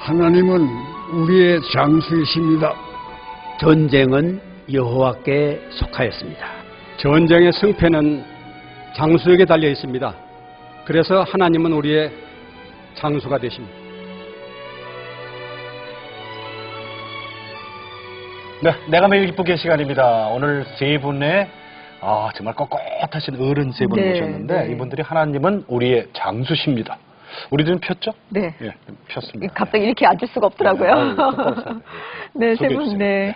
하나님은 우리의 장수이십니다. 전쟁은 여호와께 속하였습니다. 전쟁의 승패는 장수에게 달려 있습니다. 그래서 하나님은 우리의 장수가 되십니다. 네, 내가 매일 기쁘게 시간입니다. 오늘 세 분의 정말 꼿꼿하신 어른 세 분 모셨는데 이분들이 하나님은 우리의 장수십니다. 우리들은 폈죠? 네. 예, 폈습니다. 갑자기 이렇게 앉을 수가 없더라고요. 네, 세 소개해 분, 주세요. 네.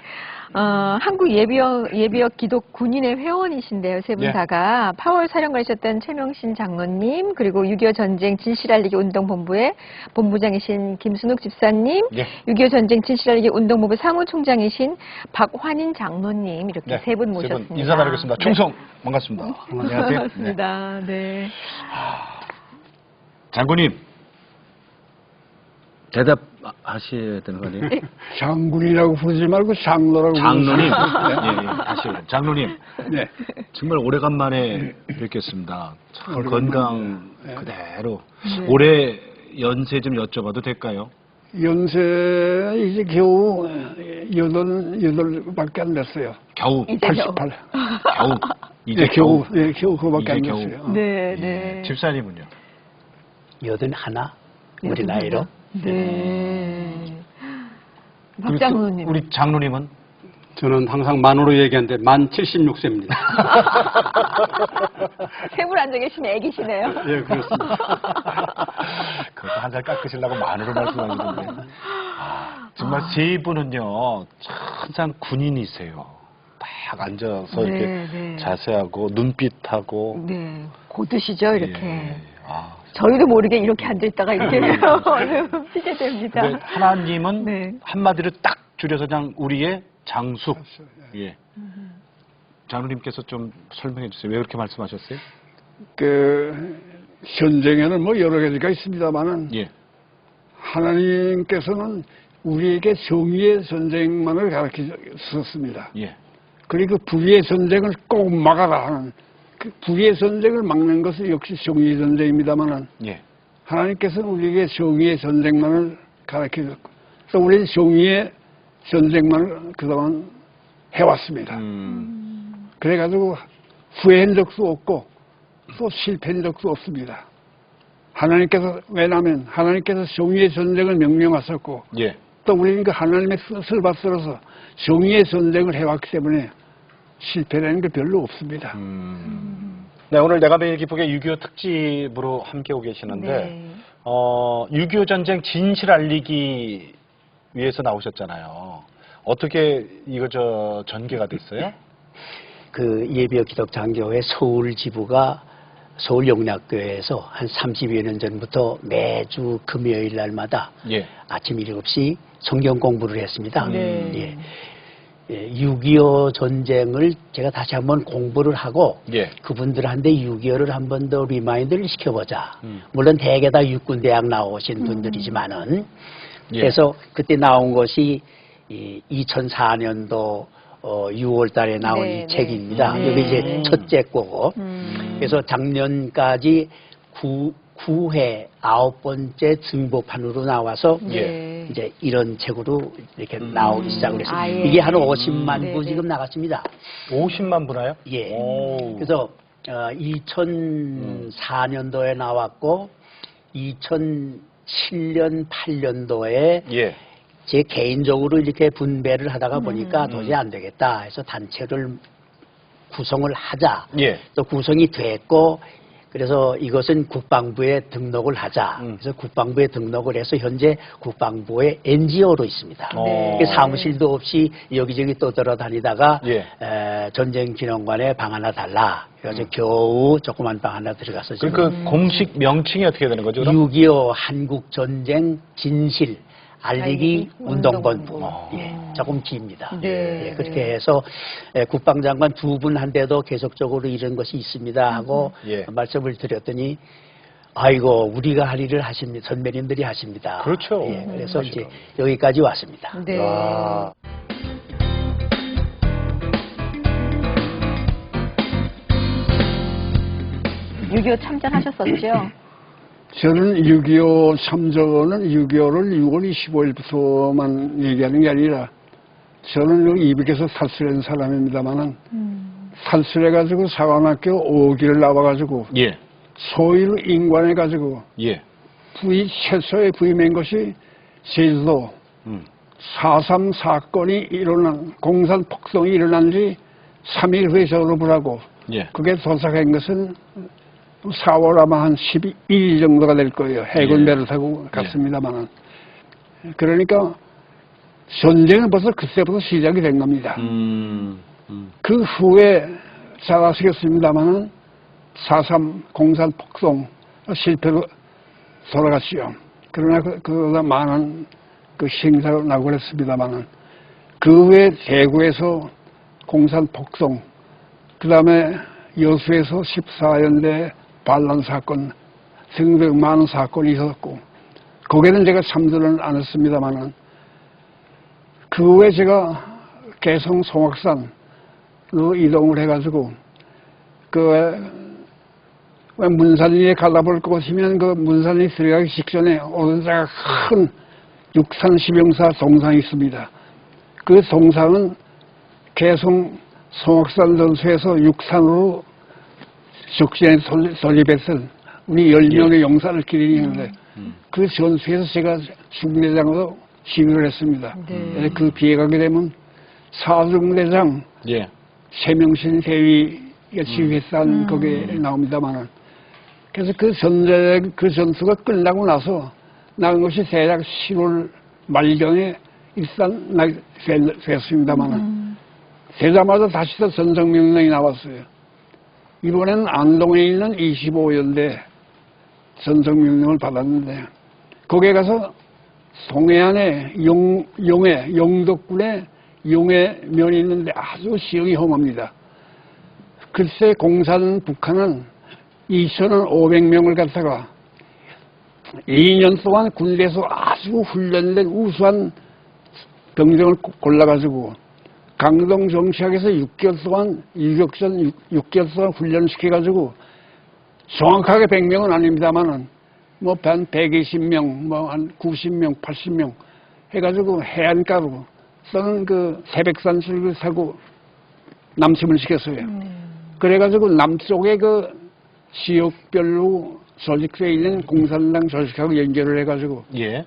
한국 예비역 기독 군인의 회원이신데요, 세 분 예. 다가. 8월 사령관이셨던 최명신 장로님, 그리고 6.25 전쟁 진실알리기 운동본부의 본부장이신 김순욱 집사님, 예. 6.25 전쟁 진실알리기 운동본부 사무총장이신 박환인 장로님, 이렇게 세 분 세 모셨습니다. 인사 나누겠습니다. 네. 충성 반갑습니다. 안녕하세요. 반갑습니다. 네. 장군님. 대답하셔야 되는 거 아니에요? 장군이라고 부르지 말고 장로라고 장로님. 부르세요. 다시 장로님. 네. 정말 오래간만에 뵙겠습니다. 참 오래간만에. 건강 네. 그대로. 네. 올해 연세 좀 여쭤봐도 될까요? 연세 이제 겨우 여덟밖에 안 됐어요. 겨우. 이제 겨우. 88. 겨우. 이제 네, 겨우. 네, 겨우 그거밖에 안 이제 겨우. 됐어요. 네, 예. 네. 집사님은요? 81, 우리 나이로. 네. 그리고 박 또 장로님. 우리 장로님은? 저는 항상 만으로 얘기하는데 만 76세입니다. 세 분 앉아 계시면 애기시네요. 예, 그렇습니다. 그것도 한 살 깎으시려고 만으로 말씀하시는데. 정말 세 분은요, 항상 군인이세요. 딱 앉아서 네, 이렇게 네. 자세하고 눈빛하고. 네. 고드시죠, 이렇게. 예. 저희도 모르게 이렇게 앉아있다가 이렇게 얼른 피게 됩니다. 근데 하나님은 네. 한마디로 딱 줄여서 그냥 우리의 장수. 예. 장로님께서 좀 설명해 주세요. 왜 그렇게 말씀하셨어요? 그 전쟁에는 뭐 여러 가지가 있습니다만은 예. 하나님께서는 우리에게 정의의 전쟁만을 가르치셨습니다. 예. 그리고 불의의 전쟁을 꼭 막아라 하는 그 불의의 전쟁을 막는 것은 역시 정의의 전쟁입니다만은 예. 하나님께서는 우리에게 정의의 전쟁만을 가르치셨고 그래서 우리는 정의의 전쟁만을 그동안 해왔습니다. 그래가지고 후회한 적도 없고 또 실패한 적도 없습니다. 하나님께서 왜냐하면 하나님께서 정의의 전쟁을 명령하셨고 예. 또 우리는 그 하나님의 뜻을 받들어서 정의의 전쟁을 해왔기 때문에 실패라는 게 별로 없습니다. 네, 오늘 내가 매일 기쁘게 6.25 특집으로 함께하고 계시는데, 네. 6.25 전쟁 진실 알리기 위해서 나오셨잖아요. 어떻게 이거 전개가 됐어요? 그 예비역 기독 장교회 서울 지부가 서울 영락교회에서 한 30여 년 전부터 매주 금요일 날마다 예. 아침 7시 성경 공부를 했습니다. 네. 예. 6.25 전쟁을 제가 다시 한번 공부를 하고 예. 그분들한테 6.25를 한 번 더 리마인드를 시켜보자. 물론 대개 다 육군대학 나오신 분들이지만은 예. 그래서 그때 나온 것이 2004년도 6월 달에 나온 네, 이 네. 책입니다. 네. 여기 이제 첫째 거고. 그래서 작년까지 9회 9번째 증보판으로 나와서 네. 이제 이런 책으로 이렇게 나오기 시작을 했습니다. 아, 예. 이게 한 50만 네, 부 네. 지금 나갔습니다. 50만 부나요? 예. 오. 그래서 2004년도에 나왔고 2007년 8년도에 예. 제 개인적으로 이렇게 분배를 하다가 보니까 도저히 안 되겠다 해서 단체를 구성을 하자. 예. 또 구성이 됐고 그래서 이것은 국방부에 등록을 하자. 그래서 국방부에 등록을 해서 현재 국방부의 NGO로 있습니다. 네. 그 사무실도 없이 여기저기 떠돌아다니다가 예. 전쟁기념관에 방 하나 달라. 그래서 겨우 조그만 방 하나 들어가서 지금 그 공식 명칭이 어떻게 되는 거죠? 그럼? 6.25 한국전쟁 진실 알리기 운동본부. 운동본부. 예, 조금 깁니다. 네. 예, 그렇게 해서 국방장관 두 분한테도 계속적으로 이런 것이 있습니다 하고 예. 말씀을 드렸더니 아이고 우리가 할 일을 하십니다. 선배님들이 하십니다. 그렇죠. 예, 그래서 이제 여기까지 왔습니다. 네. 와. 6.25 참전하셨었죠? 저는 6.25 참전은 6.25를 6월 25일부터만 얘기하는 게 아니라 저는 이북에서 살수된 사람입니다만은 살수해가지고 사관학교 5기를 나와가지고 예. 소위로 인관해가지고 예. 최소의 부임한 것이 제주도 4.3 사건이 일어난 공산 폭동이 일어난 지 3일 후에 졸업을 하고 예. 그게 도착한 것은 4월 아마 한 12일 정도가 될 거예요. 해군배를 타고 갔습니다만은. 그러니까 전쟁은 벌써 그때부터 시작이 된 겁니다. 그 후에 잘 아시겠습니다만은 4.3 공산 폭동 실패로 돌아갔지요. 그러나 그러다 많은 그 행사가 나고 그랬습니다만은 그 후에 대구에서 공산 폭동, 그 다음에 여수에서 14연대 반란 사건 등등 많은 사건이 있었고 거기는 제가 참전을 안 했습니다만은 그 후에 제가 개성 송악산으로 이동을 해가지고 왜 문산 위에 가다 볼 것이면 그 문산이 들어가기 직전에 오른쪽에 큰 육산 시병사 동상이 있습니다. 그 동상은 개성 송악산 전투에서 육산으로 적진에 설립했던 우리 10명의 용사를 기리는데 그 전투에서 제가 중대장으로 지휘를 했습니다. 네. 그 비해가게 되면 사중대장 예. 최명신 대위가 지휘했다는 거기에 나옵니다만은 그래서 그 전투가 끝나고 나서 나온 것이 대략 10월 말경에 일산 됐습니다만은 되자마자 다시 또 전성명령이 나왔어요. 이번에는 안동에 있는 25연대 전성명령을 받았는데 거기에 가서 동해안에 영덕군에 용해면이 있는데 아주 시형이 험합니다. 글쎄 공산 북한은 2,500명을 갖다가 2년 동안 군대에서 아주 훈련된 우수한 병정을 골라가지고 강동 정치학에서 6개월 동안 유격전 6개월 동안 훈련시켜가지고 정확하게 100명은 아닙니다만은 뭐 한 120명, 뭐 한 90명, 80명 해가지고 해안가로 또는 그 새백산 줄을 타고 남침을 시켰어요. 그래가지고 남쪽에 그 지역별로 조직되어 있는 공산당 조직하고 연결을 해가지고 예.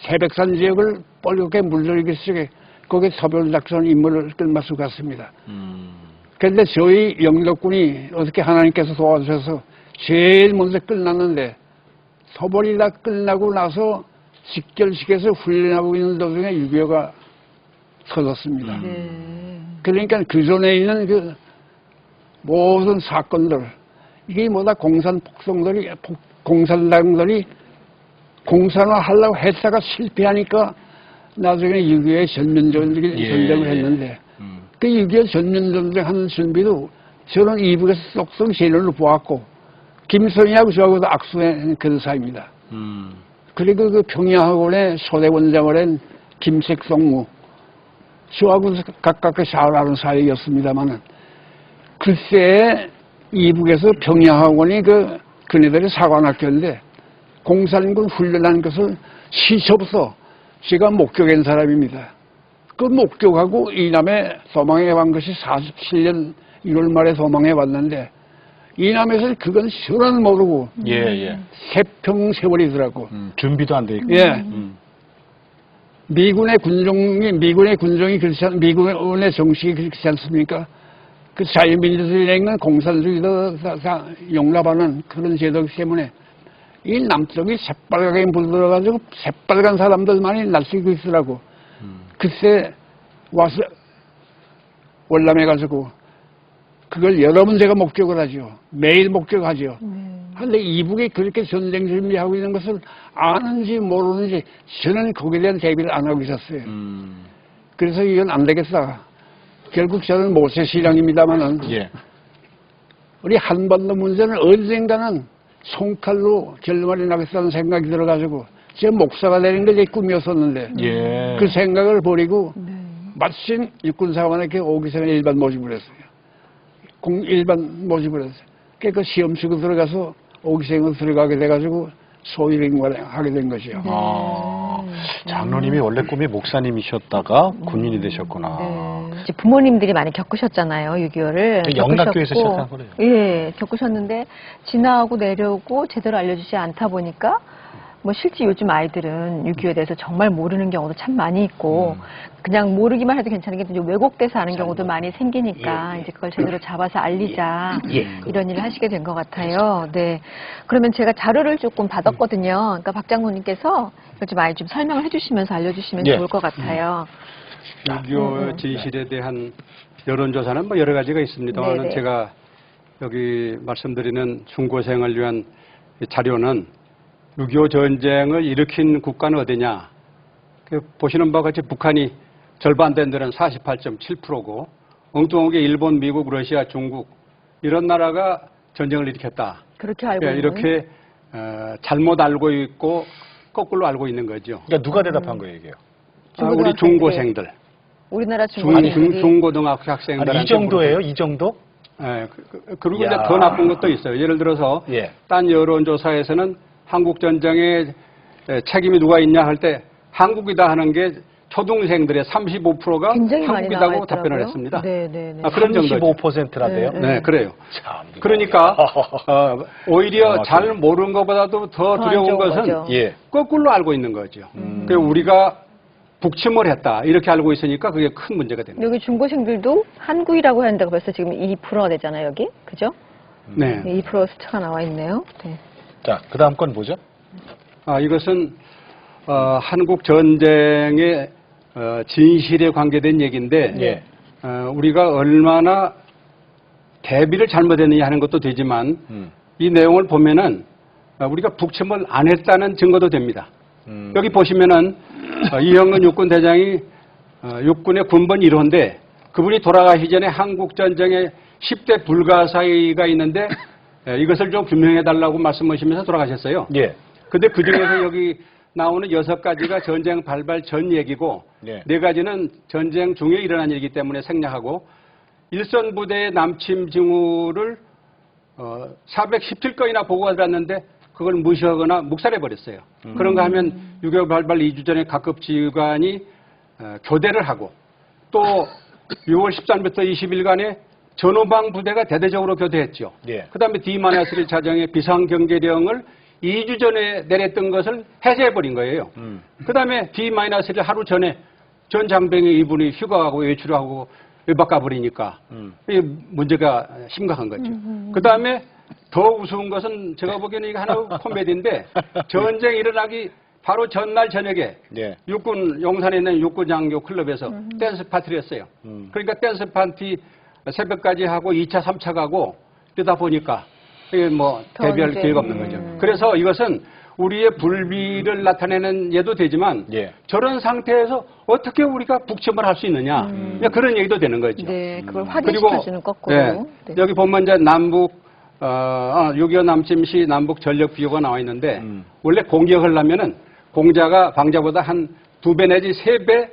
새백산 지역을 뻘겋게 물들이기 시작해 거기에 서별작전 임무를 끝마치고 갔습니다. 그런데 저희 영덕군이 어떻게 하나님께서 도와주셔서 제일 먼저 끝났는데 서벌이 다 끝나고 나서 직결식에서 훈련하고 있는 도중에 6.25가 터졌습니다. 그러니까 그 전에 있는 그 모든 사건들 이게 뭐다 공산당들이 공산화하려고 했다가 실패하니까 나중에 6.25의 전면전쟁을 했는데 그 6.25 전면전쟁 하는 준비도 저는 이북에서 쏙쏙 재료를 보았고 김선희하고 저하고도 악수한 그런 사이입니다. 그리고 그 평양학원의 소대원장을 한 김색성무 저하고 각각 잘 아는 사이였습니다만은 글쎄 이북에서 평양학원이 그네들의 사관학교인데 공산군 훈련한 것을 시초부터 제가 목격한 사람입니다. 그 목격하고 이남에 도망해 간 것이 47년 1월 말에 도망해 왔는데 이남에서 그건 전혀 모르고 세평 세월이더라고. 준비도 안 돼 있고. 예. 미군의 군종이 그렇지 미군의 정식이 그렇지 않습니까? 그 자유민주주의라는 공산주의도 다 용납하는 그런 제도이기 때문에 이 남쪽이 새빨갛게 물들어가지고 새빨간 사람들만이 날뛰고 있으라고. 그때 와서 월남해가지고 그걸 여러 번 제가 목격을 하죠. 매일 목격하죠. 그런데 이북이 그렇게 전쟁 준비하고 있는 것을 아는지 모르는지 저는 거기에 대한 대비를 안 하고 있었어요. 그래서 이건 안 되겠다. 결국 저는 모세신앙입니다만은 우리 한반도 문제는 언젠가는 총칼로 결말이 나겠다는 생각이 들어가지고 제가 목사가 되는 게 제 꿈이었었는데 그 생각을 버리고 마침 육군사관에 오기 전에 일반 모집을 했어요. 일반 모집을 했어요. 그 시험 치고 들어가서 오기생을 들어가게 돼가지고 소위령을 하게 된 거죠. 장로님이 원래 꿈이 목사님이셨다가 군인이 되셨구나. 네. 이제 부모님들이 많이 겪으셨잖아요, 6.25를. 영락교에서 시작한 거네요. 예, 겪으셨는데 지나고 내려오고 제대로 알려주지 않다 보니까 뭐 실제 요즘 아이들은 6.25에 대해서 정말 모르는 경우도 참 많이 있고 그냥 모르기만 해도 괜찮은 게 이제 왜곡돼서 아는 경우도 많이 생기니까 이제 그걸 제대로 잡아서 알리자 이런 일을 하시게 된 것 같아요. 네. 그러면 제가 자료를 조금 받았거든요. 그러니까 박 장로님께서 이걸 좀 많이 좀 설명을 해주시면서 알려주시면 예. 좋을 것 같아요. 6.25 진실에 대한 여론조사는 뭐 여러 가지가 있습니다만 네네. 제가 여기 말씀드리는 중고생을 위한 이 자료는 6.25 전쟁을 일으킨 국가는 어디냐. 보시는 바와 같이 북한이 절반 된 데는 48.7%고 엉뚱하게 일본, 미국, 러시아, 중국 이런 나라가 전쟁을 일으켰다. 그렇게 알고 있는. 이렇게 잘못 알고 있고 거꾸로 알고 있는 거죠. 그러니까 누가 대답한 거예요, 이게요? 우리 중고생들, 우리나라 중고생들이. 중고등학교 학생들. 아니, 이 정도예요? 이 정도? 예, 그리고 야. 이제 더 나쁜 것도 있어요. 예를 들어서 예. 딴 여론조사에서는 한국 전쟁에 책임이 누가 있냐 할 때 한국이다 하는 게 초등생들의 35%가 굉장히 많이 한국이라고 나와 답변을 있더라고요. 했습니다. 네네네. 그런 정도죠. 35%라대요? 네, 그래요. 참. 그러니까 오히려 아, 잘 모르는 것보다도 더 더 두려운 안 좋은 것은 거죠. 예. 거꾸로 알고 있는 거죠. 그래서 우리가 북침을 했다 이렇게 알고 있으니까 그게 큰 문제가 됩니다. 여기 중고생들도 한국이라고 하는데가 벌써 지금 2%가 되잖아요, 여기. 그죠? 네. 2% 숫자가 나와 있네요. 네. 자, 그 다음 건 뭐죠? 이것은 한국 전쟁의 진실에 관계된 얘기인데 예. 우리가 얼마나 대비를 잘못했느냐 하는 것도 되지만 이 내용을 보면은 우리가 북침을 안 했다는 증거도 됩니다. 여기 보시면은 이형근 육군 대장이 육군의 군번 1호인데 그분이 돌아가시 전에 한국 전쟁에 10대 불가사의가 있는데 이것을 좀 규명해 달라고 말씀하시면서 돌아가셨어요. 예. 근데 그 중에서 여기 나오는 6가지가 전쟁 발발 전 얘기고 예. 4가지는 전쟁 중에 일어난 일이기 때문에 생략하고 일선 부대의 남침 징후를 417건이나 보고가 들었는데 그걸 무시하거나 묵살해 버렸어요. 그런가 하면 6.25 발발 2주 전에 각급 지휘관이 교대를 하고 또 6월 13일부터 20일간에 전후방 부대가 대대적으로 교대했죠. 예. 그다음에 D-1 자정의 비상경계령을 2주 전에 내렸던 것을 해제해버린 거예요. 그다음에 D-1을 하루 전에 전 장병이 이분이 휴가하고 외출하고 외박 가버리니까 이 문제가 심각한 거죠. 그다음에 더 우스운 것은 제가 보기에는 이게 하나의 코미디인데 전쟁이 일어나기 바로 전날 저녁에 예. 육군 용산에 있는 육군장교 클럽에서 댄스 파티를 했어요. 그러니까 댄스 파티 새벽까지 하고 2차, 3차 가고 그러다 보니까 이게 뭐 대비할 이제, 기회가 없는 거죠. 그래서 이것은 우리의 불비를 나타내는 예도 되지만 예. 저런 상태에서 어떻게 우리가 북침을 할 수 있느냐 그냥 그런 얘기도 되는 거죠. 네, 그걸 그리고 확인시켜주는 거꾸로. 네, 여기 보면 이제 남북 6.25 남침 시 남북 전력 비교가 나와 있는데 원래 공격을 하려면은 공자가 방자보다 한 2배 내지 3배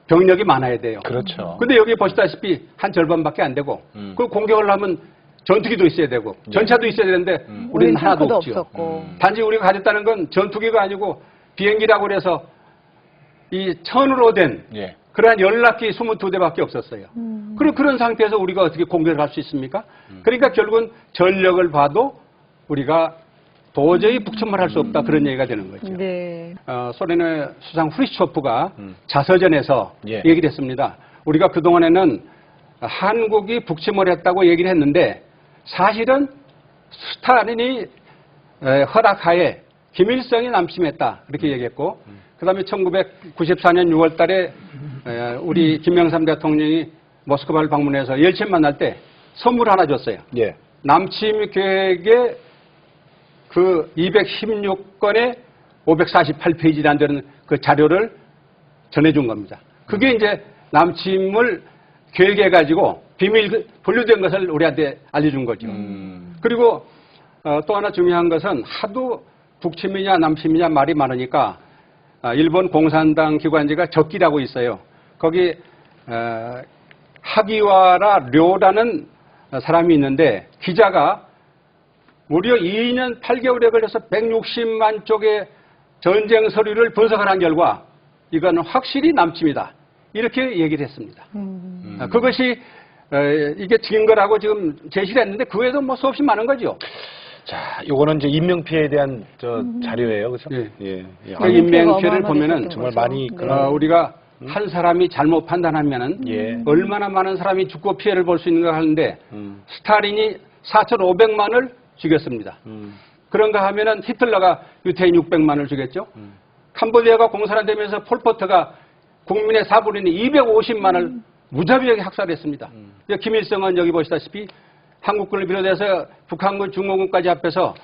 병력이 많아야 돼요. 그렇죠. 근데 여기 보시다시피 한 절반밖에 안 되고 그 공격을 하면 전투기도 있어야 되고 전차도 있어야 되는데 우리는 하나도 탱크도 없죠. 없었고. 단지 우리가 가졌다는 건 전투기가 아니고 비행기라고 그래서 이 천으로 된 예. 그러한 연락기 22대밖에 없었어요. 그리고 그런 상태에서 우리가 어떻게 공격을 할 수 있습니까? 그러니까 결국은 전력을 봐도 우리가 도저히 북침을 할 수 없다 그런 얘기가 되는 거죠. 네. 소련의 수상 후리츠초프가 자서전에서 예. 얘기를 했습니다. 우리가 그동안에는 한국이 북침을 했다고 얘기를 했는데 사실은 스탈린이 허락하에 김일성이 남침했다 이렇게 얘기했고 그다음에 1994년 6월 달에 우리 김영삼 대통령이 모스크바를 방문해서 옐친 만날 때 선물 하나 줬어요. 예. 남침 계획의 그 216건에 548페이지라는 데는 그 자료를 전해준 겁니다. 그게 이제 남침을 계획해가지고 비밀 분류된 것을 우리한테 알려준 거죠. 그리고 또 하나 중요한 것은 하도 북침이냐 남침이냐 말이 많으니까 일본 공산당 기관지가 적기라고 있어요. 거기 하기와라 료라는 사람이 있는데 기자가 무려 2년 8개월에 걸려서 160만 쪽의 전쟁 서류를 분석한 결과 이거는 확실히 남침이다. 이렇게 얘기를 했습니다. 그것이 이게 증거라고 지금 제시를 했는데 그 외에도 뭐 수없이 많은 거죠. 자, 요거는 이제 인명피해에 대한 자료예요. 그렇죠? 예. 예. 예. 그 인명피해를 어마어마하게 보면은 있었던 정말 거죠. 많이 네. 그런 우리가 한 사람이 잘못 판단하면은 예. 얼마나 많은 사람이 죽고 피해를 볼 수 있는가 하는데 음. 스탈린이 4,500만을 죽였습니다. 그런가 하면은 히틀러가 유태인 600만을 죽였죠. 캄보디아가 공산화되면서 폴포트가 국민의 4분의 250만을 무자비하게 학살했습니다. 김일성은 여기 보시다시피 한국군을 비롯해서 북한군, 중공군까지 합해서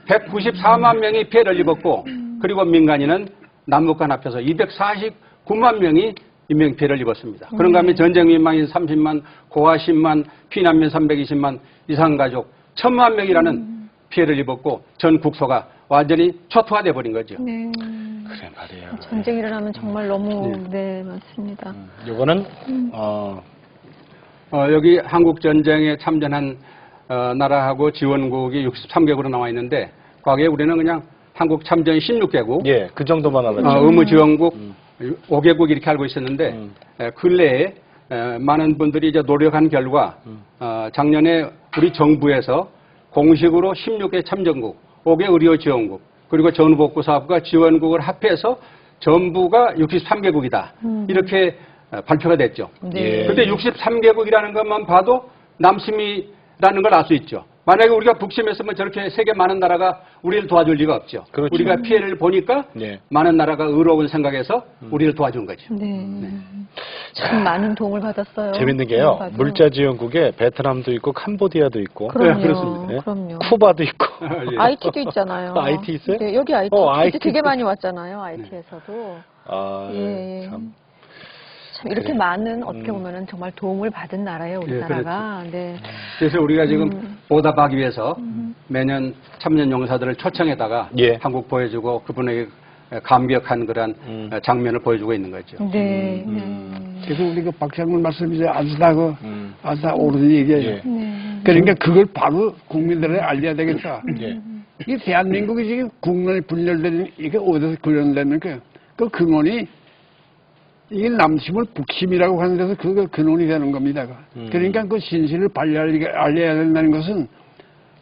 194만 명이 피해를 입었고 그리고 민간인은 남북한 합해서 249만 명이 인명피해를 입었습니다. 그런가 하면 전쟁 민망인 30만, 고아 10만, 피난민 320만, 이산가족 1000만 명이라는 피해를 입었고 전 국토가 완전히 초토화돼 버린 거죠. 네. 그래 말이에요. 전쟁이 일어나면 정말 너무 네 맞습니다. 요거는 여기 한국 전쟁에 참전한 나라하고 지원국이 63개국으로 나와 있는데 과거에 우리는 그냥 한국 참전 16개국, 예, 그 정도만 알았죠. 의무 지원국 5개국 이렇게 알고 있었는데 근래에 많은 분들이 이제 노력한 결과 작년에 우리 정부에서 공식으로 16개 참전국, 5개 의료 지원국, 그리고 전후복구 사업과 지원국을 합해서 전부가 63개국이다. 이렇게 발표가 됐죠. 네. 그런데 63개국이라는 것만 봐도 남심이라는 걸 알 수 있죠. 만약에 우리가 북심했으면 저렇게 세계 많은 나라가 우리를 도와줄 리가 없죠. 그렇죠. 우리가 피해를 보니까 네. 많은 나라가 의로운 생각에서 우리를 도와준 거죠. 네. 참 많은 도움을 받았어요. 재밌는 게요. 맞아요. 물자지원국에 베트남도 있고 캄보디아도 있고 그럼요. 네, 그렇습니다. 네. 그럼요. 쿠바도 있고 예. IT도 있잖아요. IT 있어요? 네, 여기 IT. IT 되게 많이 왔잖아요. IT에서도. 아, 예. 참. 참 이렇게 많은 어떻게 보면은 정말 도움을 받은 나라예요, 우리나라가. 네. 그래서 우리가 지금 보답하기 위해서 매년 참전 용사들을 초청해다가 예. 한국 보여주고 그분에게 감격한 그런 장면을 보여주고 있는 거죠. 네. 그래서 우리가 박장군 말씀이 아주다고 아주다 옳은 얘기예요. 예. 그러니까 그걸 바로 국민들에게 알려야 되겠다. 예. 이 대한민국이 지금 국론이 분열되는 이게 어디서 분열되는 그 근원이 이게 남심을 북심이라고 하는 데서 그거 근원이 되는 겁니다. 그러니까 그 진실을 알려야 된다는 것은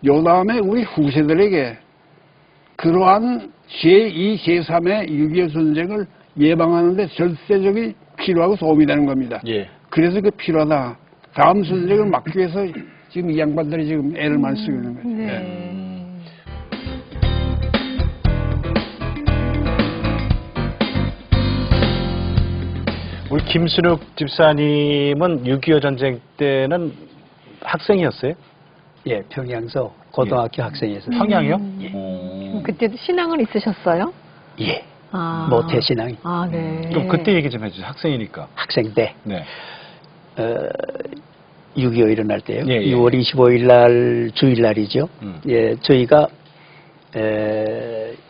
요 다음에 우리 후세들에게 그러한 제2, 제3의 6.25 전쟁을 예방하는데 절대적인 필요하고 도움이 되는 겁니다. 예. 그래서 그 필요하다. 다음 전쟁을 막기 위해서 지금 이 양반들이 지금 애를 많이 쓰고 있는 거예요. 네. 우리 김순욱 집사님은 6.25 전쟁 때는 학생이었어요? 예, 평양서 고등학교 학생이었어요. 평양이요? 그때도 신앙은 있으셨어요? 예, 아. 모태신앙 아, 네. 그럼 그때 얘기 좀 해주세요. 학생이니까. 학생 때 네. 6.25 일어날 때요. 예, 예. 6월 25일 날 주일날이죠. 예, 저희가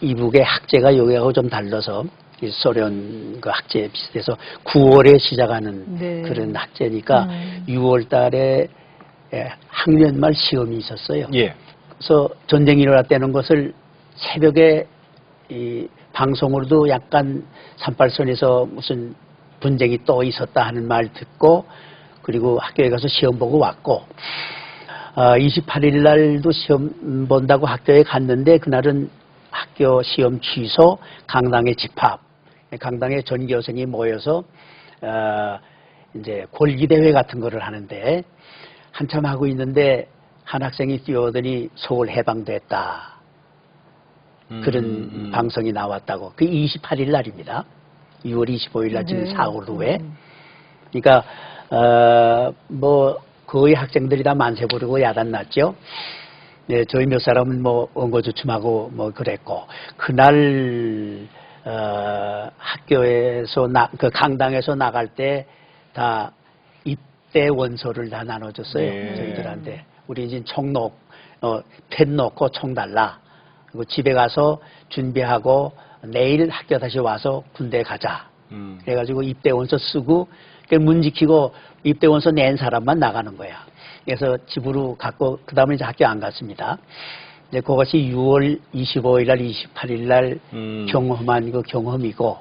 이북의 학제가 여기하고 좀 달라서 이 소련 그 학제 비슷해서 9월에 시작하는 네. 그런 학제니까 6월 달에 학년 말 시험이 있었어요. 예. 그래서 전쟁이 일어났다는 것을 새벽에 이 방송으로도 약간 38선에서 무슨 분쟁이 또 있었다 하는 말 듣고 그리고 학교에 가서 시험 보고 왔고 28일 날도 시험 본다고 학교에 갔는데 그날은 학교 시험 취소, 강당에 집합, 강당에 전교생이 모여서 이제 골기대회 같은 거를 하는데 한참 하고 있는데 한 학생이 뛰어오더니 서울 해방됐다. 그런 방송이 나왔다고. 그 28일 날입니다. 6월 25일 날 지금 네. 4월 후에. 그러니까 뭐 거의 학생들이 다 만세 부르고 야단 났죠. 네, 저희 몇 사람은 뭐 원고주춤하고 뭐 그랬고 그날 학교에서 그 강당에서 나갈 때 다 입대 원서를 다 나눠줬어요. 네. 저희들한테 우리 이제 펜 놓고 총 달라. 그리고 집에 가서 준비하고 내일 학교 다시 와서 군대 가자. 그래가지고 입대 원서 쓰고 문 지키고 입대 원서 낸 사람만 나가는 거야. 그래서 집으로 갔고 그 다음에 이제 학교 안 갔습니다. 이제 그것이 6월 25일 날, 28일 날 경험한 그 경험이고,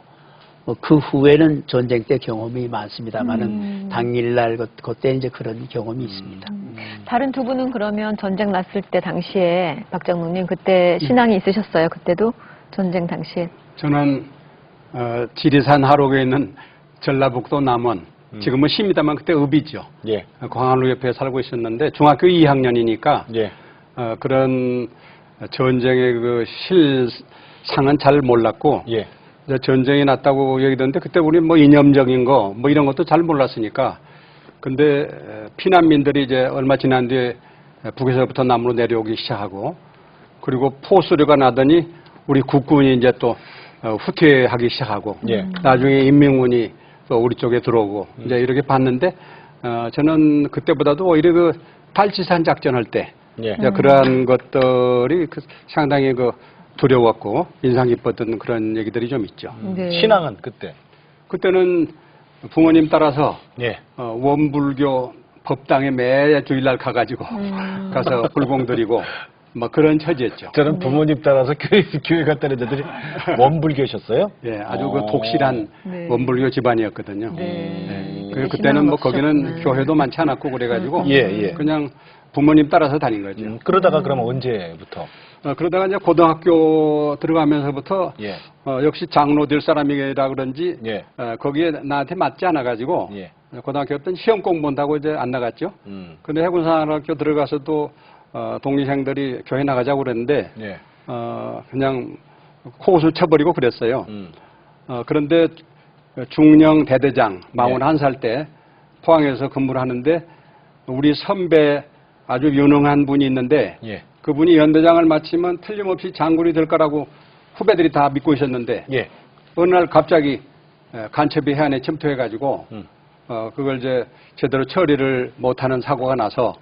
그 후에는 전쟁 때 경험이 많습니다만은 당일날 그때 이제 그런 경험이 있습니다. 다른 두 분은 그러면 전쟁 났을 때 당시에 박장로님 그때 신앙이 있으셨어요? 그때도 전쟁 당시에? 저는 지리산 하록에 있는 전라북도 남원, 지금은 시입니다만 그때 읍이죠. 예. 광안루 옆에 살고 있었는데 중학교 2학년이니까 예. 그런 전쟁의 그 실상은 잘 몰랐고 예. 이제 전쟁이 났다고 얘기했는데 그때 우리 뭐 이념적인 거 뭐 이런 것도 잘 몰랐으니까 근데 피난민들이 이제 얼마 지난 뒤에 북에서부터 남으로 내려오기 시작하고 그리고 포수류가 나더니 우리 국군이 이제 또 후퇴하기 시작하고 예. 나중에 인민군이 또 우리 쪽에 들어오고 이제 이렇게 봤는데 저는 그때보다도 오히려 그 발치산 작전할 때 예. 이제 그러한 것들이 상당히 그 두려웠고 인상 깊었던 그런 얘기들이 좀 있죠. 네. 신앙은 그때. 그때는 부모님 따라서 예. 원불교 법당에 매 주일날 가가지고 가서 불공 드리고 뭐 그런 처지였죠. 저는 부모님 따라서 교회 갔다 애들이 원불교셨어요? 예, 아주 그 독실한 네. 원불교 집안이었거든요. 네. 그리고 그때는 뭐 거기는 교회도 많지 않았고 그래가지고 예, 예. 그냥 부모님 따라서 다닌 거죠. 그러다가 그럼 언제부터? 그러다가 이제 고등학교 들어가면서부터 예. 역시 장로 될 사람이라 그런지 예. 거기에 나한테 맞지 않아가지고 예. 고등학교 때는 시험 공부한다고 이제 안 나갔죠. 근데 해군사관학교 들어가서도 독립생들이 교회 나가자고 그랬는데 예. 그냥 코웃을 쳐버리고 그랬어요. 그런데 중령 대대장 41살 때 포항에서 근무를 하는데 우리 선배 아주 유능한 분이 있는데 예. 그분이 연대장을 마치면 틀림없이 장군이 될 거라고 후배들이 다 믿고 있었는데 예. 어느 날 갑자기 간첩이 해안에 침투해가지고 그걸 이제 제대로 처리를 못하는 사고가 나서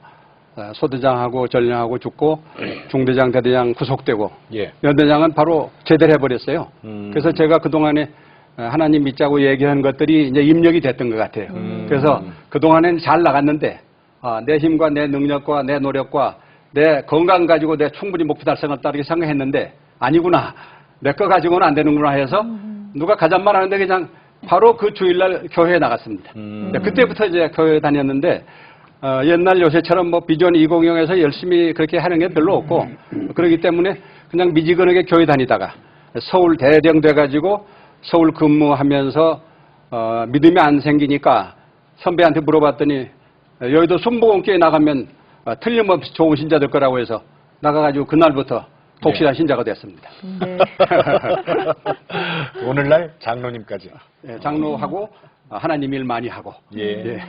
소대장하고 전령하고 죽고 중대장, 대대장 구속되고 예. 연대장은 바로 제대를 해버렸어요. 그래서 제가 그동안에 하나님 믿자고 얘기한 것들이 이제 입력이 됐던 것 같아요. 그래서 그동안엔 잘 나갔는데 내 힘과 내 능력과 내 노력과 내 건강 가지고 내 충분히 목표 달성을 따르게 생각했는데 아니구나. 내 거 가지고는 안 되는구나 해서 누가 가잔말 하는데 그냥 바로 그 주일날 교회에 나갔습니다. 그때부터 이제 교회에 다녔는데 옛날 요새처럼 뭐 비전 200에서 열심히 그렇게 하는 게 별로 없고 그렇기 때문에 그냥 미지근하게 교회 다니다가 서울 대령 돼가지고 서울 근무하면서 믿음이 안 생기니까 선배한테 물어봤더니 여의도 순복음교회 나가면 틀림없이 좋은 신자 될 거라고 해서 나가가지고 그날부터 독실한 신자가 됐습니다. 네. 오늘날 장로님까지. 예, 장로하고 하나님 일 많이 하고 예. 그래요.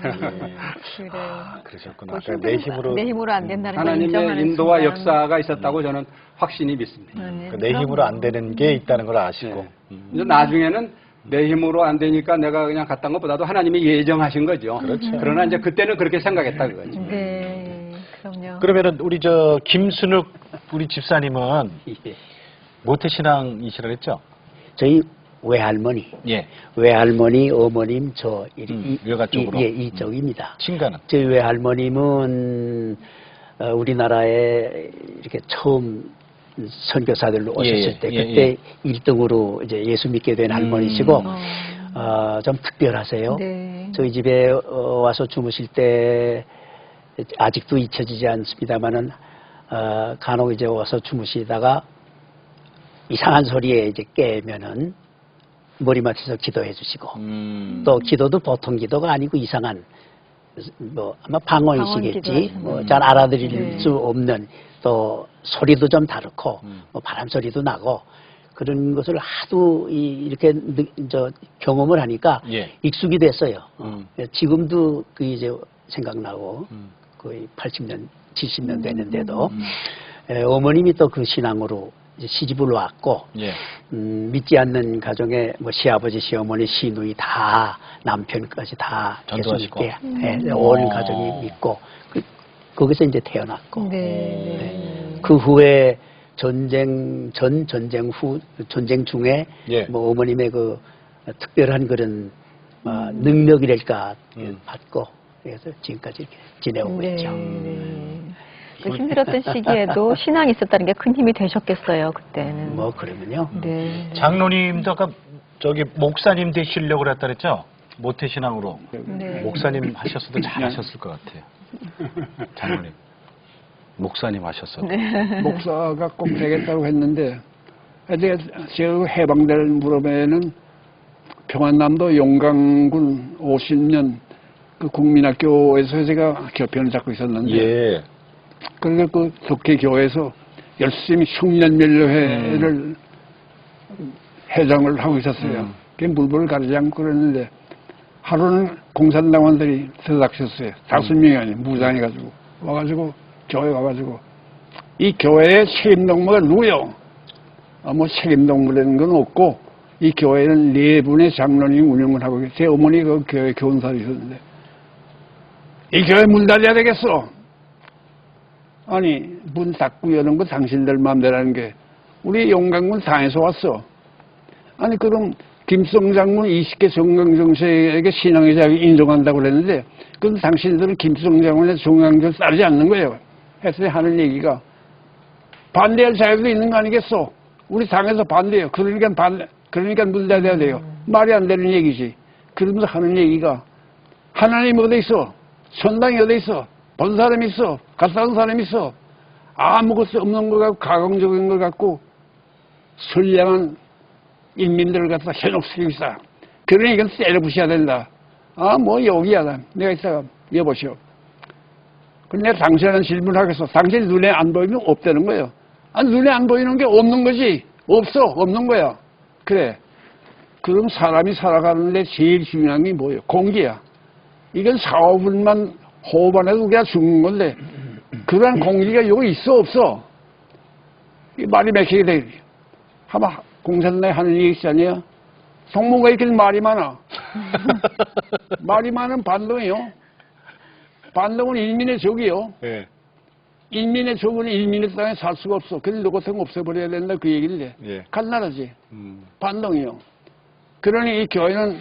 그러셨구나. 뭐 그러니까 내 힘으로 내 힘으로 안 된다는 걸 인정하는 하나님의 인도와 순간. 역사가 있었다고 저는 확신이 믿습니다. 그러니까 내 힘으로 안 되는 게 있다는 걸 아시고. 이제 나중에는 내 힘으로 안 되니까 내가 그냥 갔던 것보다도 하나님이 예정하신 거죠. 그렇죠. 그러나 이제 그때는 그렇게 생각했다 그거죠. 네, 그럼요. 그러면은 우리 김순욱 우리 집사님은 예. 모태신앙이시라 그랬죠? 저희 외할머니, 예. 외할머니, 어머님 외가 쪽으로. 이쪽입니다. 친가는? 저희 외할머님은 우리나라에 이렇게 처음 선교사들로 오셨을 예, 때 예, 그때 1등으로 이제 예수 믿게 된 할머니시고 좀 특별하세요. 네. 저희 집에 와서 주무실 때 아직도 잊혀지지 않습니다만은 간혹 이제 와서 주무시다가 이상한 소리에 이제 깨면은 머리맡에서 기도해 주시고 또 기도도 보통 기도가 아니고 이상한 뭐 아마 방언이시겠지 뭐 잘 알아들일 네. 수 없는 또 소리도 좀 다르고 뭐 바람 소리도 나고 그런 것을 하도 이렇게 경험을 하니까 예. 익숙이 됐어요. 지금도 그 이제 생각나고 거의 80년, 70년 됐는데도 어머님이 또 그 신앙으로 이제 시집을 왔고 예. 믿지 않는 가정에 뭐 시아버지, 시어머니, 시누이 다 남편까지 다 예수 전도하시고. 믿게 온 가정이 믿고 거기서 이제 태어났고 네. 그 후에 전쟁 후 전쟁 중에 예. 뭐 어머님의 그 특별한 그런 능력이랄까 받고 그래서 지금까지 이렇게 지내오고 네. 있죠. 또 힘들었던 시기에도 신앙이 있었다는 게 큰 힘이 되셨겠어요, 그때는. 뭐 그러면요. 네. 장로님도 아까 저기 목사님 되시려고 그랬다 그랬죠? 모태신앙으로. 네. 목사님 하셨어도 잘하셨을 것 같아요. 장로님. 목사님 하셨어도. 네. 목사가 꼭 되겠다고 했는데, 제가 해방될 무렵에는 평안남도 용강군 50년 그 국민학교에서 제가 교편을 잡고 있었는데, 예. 그래서 그 독해교회에서 열심히 청년면례회를 회장을 하고 있었어요. 그게 물불을 가리지 않고 그랬는데, 하루는 공산당원들이 들락쳤어요. 5명이 아니고 무장해가지고 와가지고 교회 와가지고 이 교회의 책임동무가 누구요? 뭐 책임동무라는 건 없고 이 교회는 4분의 장로님이 운영을 하고 계세요. 제 어머니가 그 교회 교원사로 있었는데 이 교회 문 닫아야 되겠어. 아니 문 닫고 여는 거 당신들 마음대로라는 게 우리 용강군 당에서 왔어. 아니 그럼 김성 장군 20개 정강정세에게 신앙의 자유 인정한다고 그랬는데 그럼 당신들은 김성 장군의 정강정 따르지 않는 거예요. 했더니 하는 얘기가 반대할 자유도 있는 거 아니겠어? 우리 당에서 반대해요. 그러니까 문 닫아야 돼요. 말이 안 되는 얘기지. 그러면서 하는 얘기가 하나님 어디 있어? 천당이 어디 있어? 본 사람이 있어? 갔다 온 사람이 있어? 아무것도 없는 것 같고 가공적인 것 같고 선량한 인민들을 갖다 현혹시키고 있어. 그러니 이건 때려부셔야 된다. 아, 뭐 여기야. 내가 이따가 여보시오. 근데 내가 당신한테 질문하겠어. 당신 눈에 안 보이면 없다는 거예요. 아, 눈에 안 보이는 게 없는 거지. 없어. 없는 거야. 그래. 그럼 사람이 살아가는데 제일 중요한 게 뭐예요? 공기야. 이건 4, 5분만 호흡 안 해도 그냥 죽는 건데 그러한 공기가 여기 있어 없어? 이 말이 맥히게 돼. 아마 공산당에 하는 얘기 있잖아요. 성모가 이렇게 말이 많아. 말이 많은 반동이요. 반동은 일민의 적이요. 예. 일민의 적은 일민의 땅에 살 수가 없어. 그래서 너 같은 거 없애버려야 된다 그 얘기를 해. 예. 간나라지. 반동이요. 그러니 이 교회는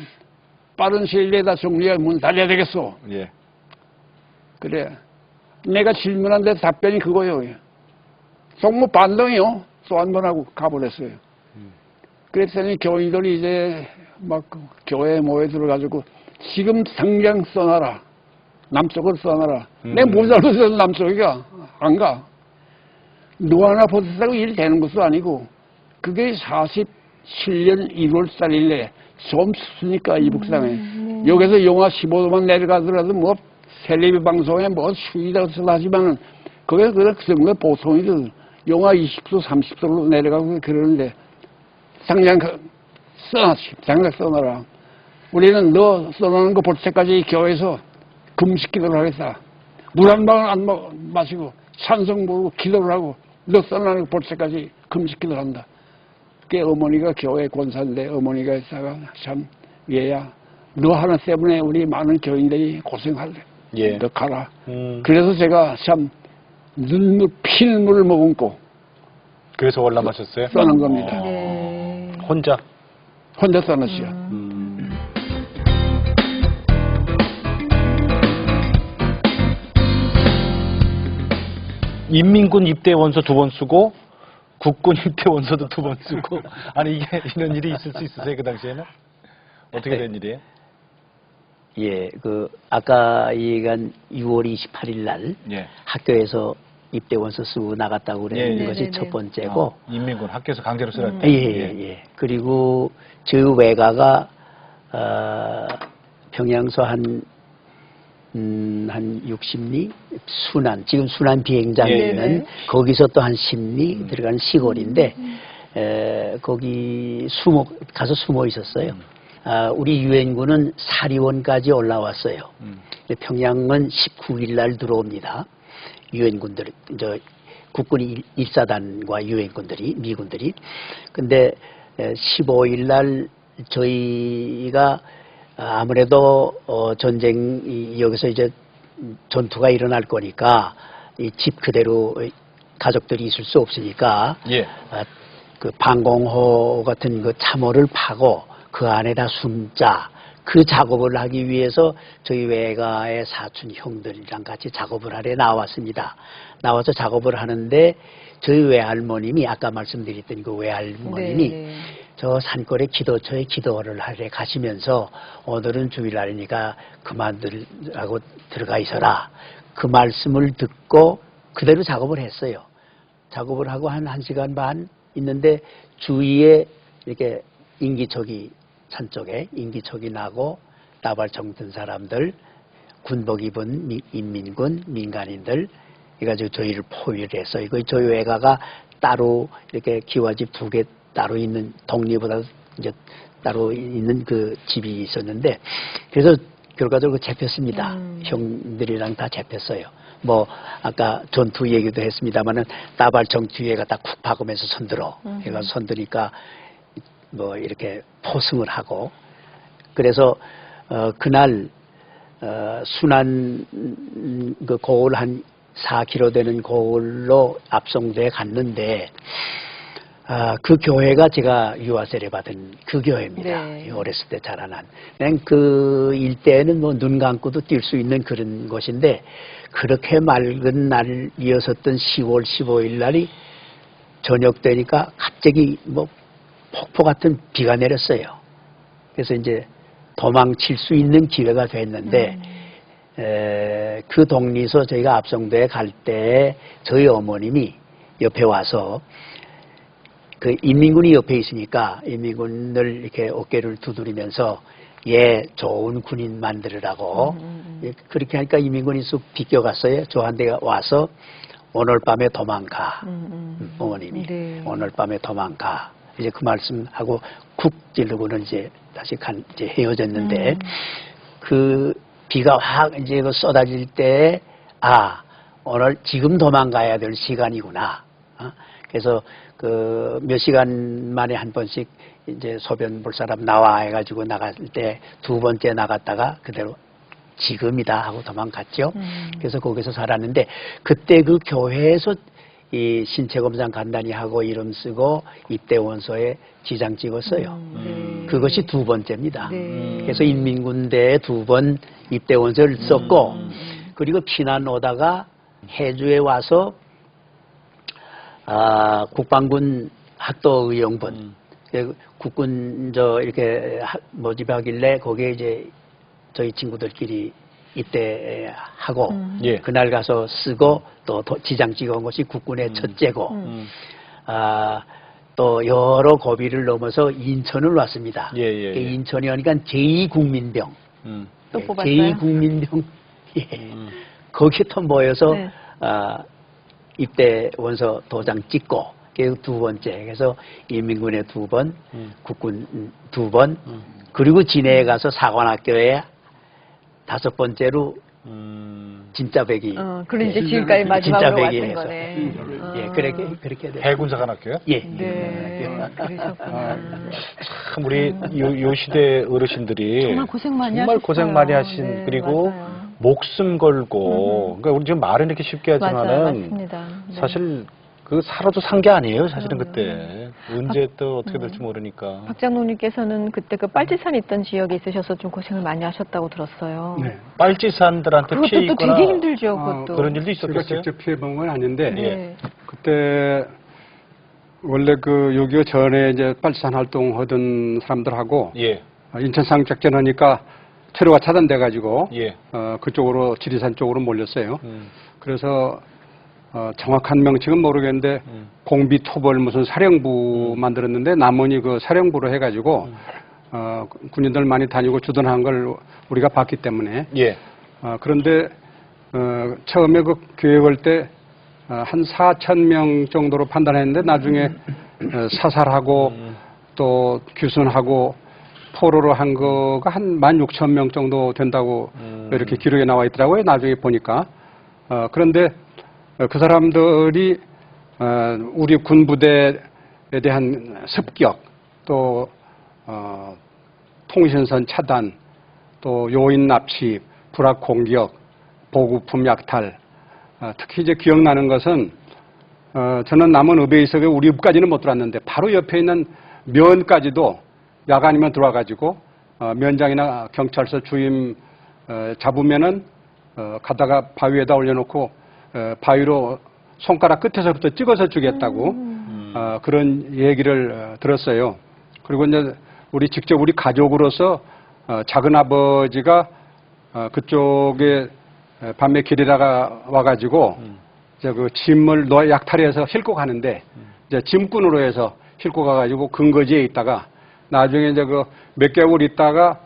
빠른 시일 내에 다 정리가 문 닫아야 되겠어. 예. 그래. 내가 질문한 데 답변이 그거예요. 성모 반동이요. 또 한 번 하고 가버렸어요. 그랬더니 교인들이 이제 막 교회에 모여 들어가지고 지금 당장 써놔라. 남쪽을 써놔라. 내 모자로 써서 남쪽이가 안 가. 누구 하나 보셨다고 일 되는 것도 아니고 그게 47년 1월 4일에 좀 춥으니까 이북상에 여기서 영하 15도만 내려가더라도 뭐 텔레비 방송에 뭐 추위다 하지만은 그게 그 정도 보통이들 영하 20도 30도로 내려가고 그러는데 당장 써놨지. 당장 써놔라. 우리는 너 써놓는 거 볼 때까지 교회에서 금식 기도를 하겠다. 물 한 방울 안 마시고 찬송 부르고 기도를 하고 너 써놓는 거 볼 때까지 금식 기도를 한다. 그게 어머니가 교회 권사인데 어머니가 있다가 참 얘야 너 하나 때문에 우리 많은 교인들이 고생할래. 예. 너 가라. 그래서 제가 참 눈물 피눈물을 머금고 그래서 월남하셨어요? 써는 겁니다. 네. 혼자? 혼자 써놨죠. 인민군 입대 원서 2번 쓰고 국군 입대 원서도 2번 쓰고 아니 이게 이런 일이 있을 수 있으세요 그 당시에는? 어떻게 된 일이에요? 예, 그 아까 얘기한 6월 28일 날 예. 학교에서 입대 원서 쓰고 나갔다고 그랬는 예, 예. 것이 네네네. 첫 번째고, 인민군 학교에서 강제로 쓰라. 예, 예. 그리고 저 외가가 평양서 한 60리 순안 지금 순안 비행장에 예, 예. 있는 거기서 또 한 10리 들어가는 시골인데 거기 가서 숨어 있었어요. 우리 유엔군은 사리원까지 올라왔어요. 근데 평양은 19일 날 들어옵니다. 유엔군들, 국군이 1사단과 유엔군들이, 미군들이. 근데 15일 날 저희가 아무래도 전쟁, 여기서 이제 전투가 일어날 거니까 이 집 그대로 가족들이 있을 수 없으니까 예. 그 방공호 같은 그 참호를 파고 그 안에다 숨자. 그 작업을 하기 위해서 저희 외가의 사촌 형들이랑 같이 작업을 하러 나왔습니다. 나와서 작업을 하는데 저희 외할머님이 아까 말씀드렸던 그 외할머님이 네. 저 산골에 기도처에 기도를 하러 가시면서 오늘은 주일날이니까 그만들라고 들어가 있어라. 그 말씀을 듣고 그대로 작업을 했어요. 작업을 하고 한 1시간 반 있는데 주위에 이렇게 인기척이 산 쪽에 인기척이 나고 나발총 든 사람들, 군복 입은 인민군, 민간인들 해가지고 저희를 포위를 해서 이거 저희 외가가 따로 이렇게 기와집 2개 따로 있는 독립보다 이제 따로 있는 그 집이 있었는데 그래서 결과적으로 잡혔습니다. 형들이랑 다 잡혔어요. 뭐 아까 전투 얘기도 했습니다만은 나발총 뒤에 갖다 쿡 박으면서 손들어. 해가 손드니까 뭐 이렇게 포승을 하고 그래서 그날 순안 그 고을 한 4km 되는 고을로 압송돼 갔는데 그 교회가 제가 유아세례 받은 그 교회입니다. 네. 어렸을 때 자라난. 그냥 그 일대에는 뭐 눈 감고도 뛸 수 있는 그런 곳인데 그렇게 맑은 날이었었던 10월 15일 날이 저녁 되니까 갑자기 뭐 폭포 같은 비가 내렸어요. 그래서 이제 도망칠 수 있는 기회가 됐는데 그 동리서 저희가 압송대에 갈 때 저희 어머님이 옆에 와서 그 인민군이 옆에 있으니까 인민군을 이렇게 어깨를 두드리면서 예 좋은 군인 만들으라고 그렇게 하니까 인민군이 쑥 비껴갔어요. 저한테 와서 오늘 밤에 도망가 어머님이 네. 오늘 밤에 도망가 이제 그 말씀하고 쿡 찌르고는 이제 다시 이제 헤어졌는데 그 비가 확 이제 쏟아질 때 오늘 지금 도망가야 될 시간이구나. 그래서 그 몇 시간 만에 한 번씩 이제 소변 볼 사람 나와 해가지고 나갈 때 2번째 나갔다가 그대로 지금이다 하고 도망갔죠. 그래서 거기서 살았는데 그때 그 교회에서 이 신체 검사 간단히 하고 이름 쓰고 입대 원서에 지장 찍었어요. 그것이 2번째입니다. 네. 그래서 인민군대에 2번 입대 원서를 썼고 그리고 피난 오다가 해주에 와서 국방군 학도의용분 국군 이렇게 모집하길래 거기에 이제 저희 친구들끼리 입대하고 예. 그날 가서 쓰고 또 지장 찍어온 것이 국군의 첫째고 또 여러 고비를 넘어서 인천을 왔습니다. 예, 예, 예. 인천이 오니까 제2국민병 또 예, 뽑았어요? 제2국민병 예. 거기에 또 모여서 네. 입대 원서 도장 찍고 그게 2번째 그래서 인민군에 2번 국군 2번 그리고 진해에 가서 사관학교에 5번째로 진짜 백이 그럼 이제 지금까지 마지막으로 진짜 백이 왔던 해서 거네. 예 그렇게 됐어요. 해군사관학교요? 예. 네, 그러셨구나. 참 우리 요 시대 어르신들이 정말 고생 많이 정말 하셨어요. 고생 많이 하신 네, 그리고 맞아요. 목숨 걸고 그러니까 우리 지금 말은 이렇게 쉽게 맞아요, 하지만은 맞습니다. 네. 사실 그 살아도 산 게 아니에요 사실은 그럼요. 그때 언제 또 어떻게 될지 모르니까 박 장로님께서는 그때 그 빨치산 있던 지역에 있으셔서 좀 고생을 많이 하셨다고 들었어요. 네. 빨치산들한테 피해 그것도 또 있거나 되게 힘들죠, 그것도. 그런 일도 제가 있었겠어요? 직접 피해본 건 아닌데 네. 그때 원래 그 6.25 전에 이제 빨치산 활동하던 사람들하고 예, 인천 상작전 하니까 퇴로가 차단돼가지고 예. 그쪽으로 지리산 쪽으로 몰렸어요. 그래서 정확한 명칭은 모르겠는데 공비 토벌 무슨 사령부 만들었는데 남원이 그 사령부로 해가지고 군인들 많이 다니고 주둔한 걸 우리가 봤기 때문에 예. 그런데 처음에 그 교육할 때 한 4,000명 정도로 판단했는데 나중에 사살하고 또 규순하고 포로로 한 거가 한 16,000명 정도 된다고 이렇게 기록에 나와 있더라고요. 나중에 보니까. 그런데 그 사람들이 우리 군부대에 대한 습격 또 통신선 차단 또 요인 납치 불합 공격 보급품 약탈 특히 이제 기억나는 것은 저는 남원 읍에 있어서 우리 읍까지는 못 들어왔는데 바로 옆에 있는 면까지도 야간이면 들어와가지고 면장이나 경찰서 주임 잡으면은 가다가 바위에다 올려놓고 바위로 손가락 끝에서부터 찍어서 주겠다고 그런 얘기를 들었어요. 그리고 이제 직접 우리 가족으로서 작은 아버지가 그쪽에 밤에 길에다가 와가지고 이제 그 짐을 약탈해서 싣고 가는데 이제 짐꾼으로 해서 싣고 가가지고 근거지에 있다가 나중에 이제 그 몇 개월 있다가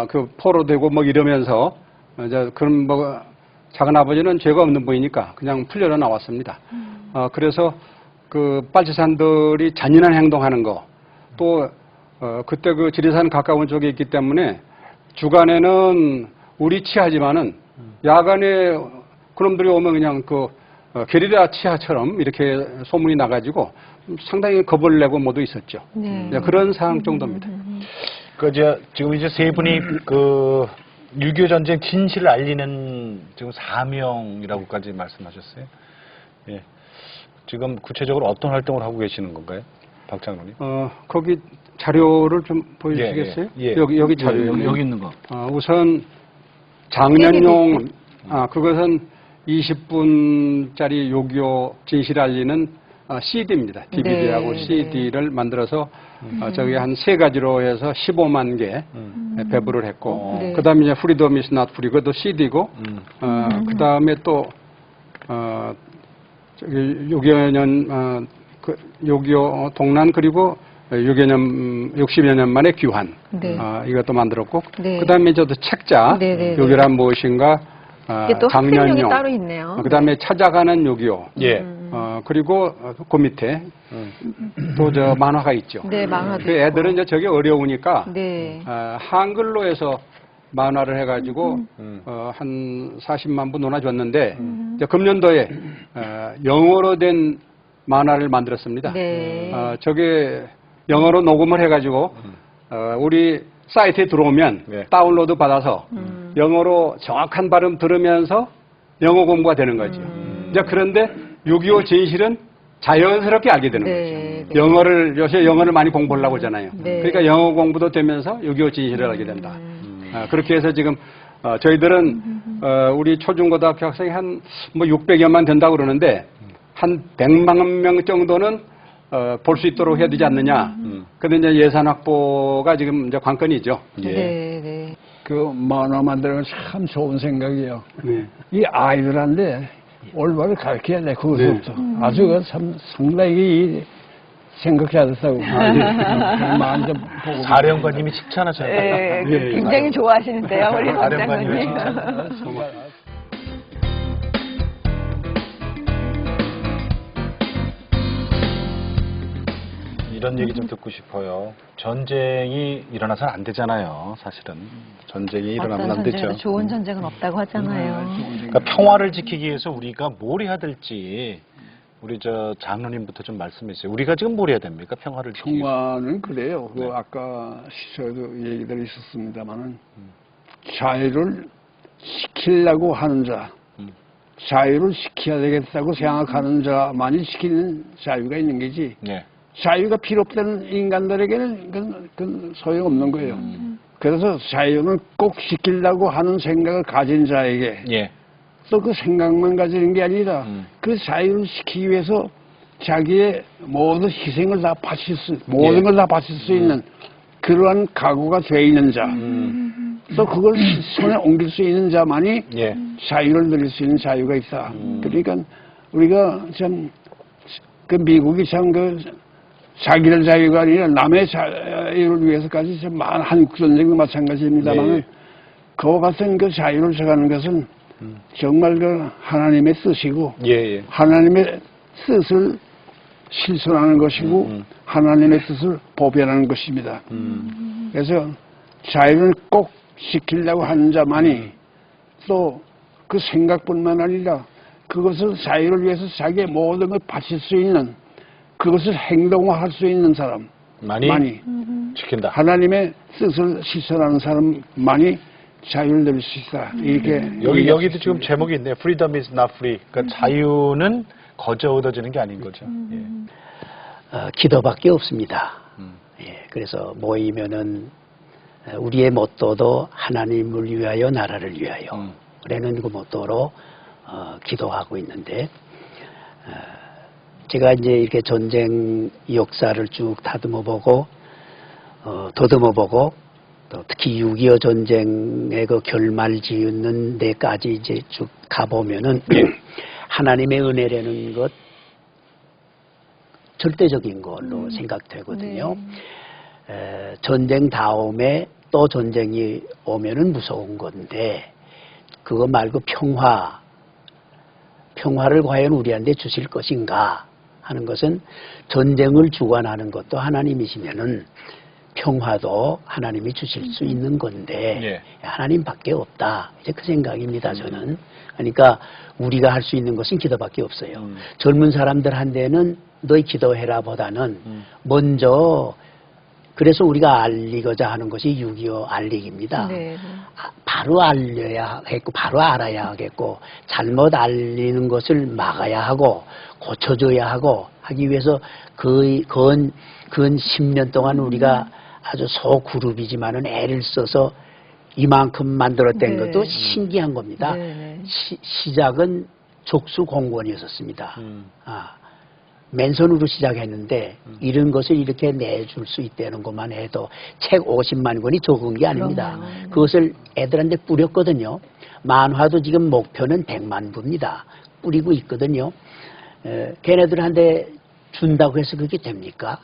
그 포로되고 뭐 이러면서 이제 그런 뭐 작은 아버지는 죄가 없는 분이니까 그냥 풀려나 나왔습니다. 그래서 그 빨치산들이 잔인한 행동하는 거 또 그때 그 지리산 가까운 쪽에 있기 때문에 주간에는 우리 치하지만은 야간에 그놈들이 오면 그냥 그 게리라 치하처럼 이렇게 소문이 나가지고 상당히 겁을 내고 모두 있었죠. 네. 그런 상황 정도입니다. 지금 이제 세 분이 그 6.25 전쟁 진실을 알리는 지금 사명이라고까지 말씀하셨어요. 예. 지금 구체적으로 어떤 활동을 하고 계시는 건가요? 박 장로님? 거기 자료를 좀 보여주시겠어요? 예. 여기 자료. 여기 있는 거. 우선 작년용, 그것은 20분짜리 6.25 진실 알리는 CD입니다. DVD하고 네, CD를 만들어서 저기 한 세 가지로 해서 15만 개 배부를 했고, 네. 그 다음에 이제 Freedom is not free, 그것도 CD고, 그 다음에 또, 저기 6.25년, 6.25 동란 그리고 60여 년 만에 귀환. 네. 이것도 만들었고, 네. 그 다음에 저도 책자, 네, 네, 네. 6.25란 무엇인가, 이게 또 학생용이 작년용, 따로 있네요. 그 다음에 찾아가는 6.25. 예. 그리고 그 밑에 또 저 만화가 있죠. 네, 만화도 그 애들은 이제 저게 어려우니까 네. 한글로 해서 만화를 해가지고 한 40만 부 논아줬는데 이제 금년도에 영어로 된 만화를 만들었습니다. 네. 저게 영어로 녹음을 해가지고 우리 사이트에 들어오면 네. 다운로드 받아서 영어로 정확한 발음 들으면서 영어 공부가 되는 거죠. 이제 그런데 6.25 진실은 자연스럽게 알게 되는 네, 거죠. 영어를 요새 영어를 많이 공부하려고 하잖아요. 네. 그러니까 영어 공부도 되면서 6.25 진실을 알게 된다. 그렇게 해서 지금 저희들은 우리 초중고등학교 학생이 한 뭐 600여만 된다고 그러는데 한 100만 명 정도는 볼 수 있도록 해야 되지 않느냐. 근데 이제 예산 확보가 지금 이제 관건이죠. 네, 네. 그 만화 만드는 건 참 좋은 생각이에요. 네. 이 아이들한테 올바로 가르쳐야 돼. 그것부터. 아주 그 상당히 생각 잘했다고. 마음 좀 보고. 사령관님이 칭찬하셨네요. 네, 예, 굉장히 좋아하시는데요, 우리 사령관님이 박장로님. 이런 얘기 좀 듣고 싶어요. 전쟁이 일어나서는 안 되잖아요. 사실은 전쟁이 일어나면 어떤 안 되죠. 전쟁에도 좋은 전쟁은 없다고 하잖아요. 그러니까 평화를 지키기 위해서 우리가 뭘 해야 될지 우리 저 장로님부터 좀 말씀해 주세요. 우리가 지금 뭘 해야 됩니까? 평화를 지키기 위해서. 평화는 그래요. 그 아까 시초에도 얘기들이 있었습니다만은 자유를 시키려고 하는 자, 자유를 시켜야 되겠다고 생각하는 자만이 시키는 자유가 있는 거지. 네. 자유가 필요 없다는 인간들에게는 그건 소용없는 거예요. 그래서 자유는 꼭 지키려고 하는 생각을 가진 자에게 예. 또 그 생각만 가지는 게 아니라 그 자유를 지키기 위해서 자기의 모든 희생을 다 바칠 모든 예. 걸 다 바칠 수 있는 그러한 각오가 돼 있는 자, 또 그걸 손에 옮길 수 있는 자만이 예. 자유를 누릴 수 있는 자유가 있다. 그러니까 우리가 참 그 미국이 참 그 자기들 자유가 아니라 남의 자유를 위해서까지 참 많은 한국 전쟁도 마찬가지입니다만 예. 그와 같은 그 자유를 정하는 것은 정말 그 하나님의 뜻이고 예. 예. 하나님의 뜻을 실천하는 것이고 하나님의 뜻을 보변하는 것입니다. 그래서 자유를 꼭 지키려고 하는 자만이 또 그 생각뿐만 아니라 그것을 자유를 위해서 자기의 모든 걸 바칠 수 있는 그것을 행동화할 수 있는 사람만이 지킨다. 하나님의 뜻을 실천하는 사람만이 자유를 누릴 수 있다. 이렇게 여기도 지금 제목이 있네요. Freedom is not free. 그러니까 자유는 거저 얻어지는 게 아닌 거죠. 예. 기도밖에 없습니다. 예, 그래서 모이면은 우리의 모토도 하나님을 위하여 나라를 위하여 라는 그 모토로 기도하고 있는데 제가 이제 이렇게 전쟁 역사를 쭉 다듬어보고 더듬어보고 또 특히 6.25 전쟁의 그 결말 지은 데까지 이제 쭉 가보면은 하나님의 은혜라는 것 절대적인 걸로 생각되거든요. 전쟁 다음에 또 전쟁이 오면은 무서운 건데 그거 말고 평화를 과연 우리한테 주실 것인가 하는 것은 전쟁을 주관하는 것도 하나님이시면은 평화도 하나님이 주실 수 있는 건데 하나님밖에 없다. 이제 그 생각입니다. 저는. 그러니까 우리가 할 수 있는 것은 기도밖에 없어요. 젊은 사람들한테는 너희 기도해라 보다는 먼저 그래서 우리가 알리고자 하는 것이 6.25 알리기입니다. 바로 알려야겠고 바로 알아야 하겠고 잘못 알리는 것을 막아야 하고 고쳐줘야 하고 하기 위해서 근 10년 동안 우리가 아주 소그룹이지만은 애를 써서 이만큼 만들었던 것도 신기한 겁니다. 시작은 족수공권이었습니다. 맨손으로 시작했는데 이런 것을 이렇게 내줄 수 있다는 것만 해도 책 50만 권이 적은 게 아닙니다. 그것을 애들한테 뿌렸거든요. 만화도 지금 목표는 100만 부입니다. 뿌리고 있거든요. 걔네들한테 준다고 해서 그게 됩니까?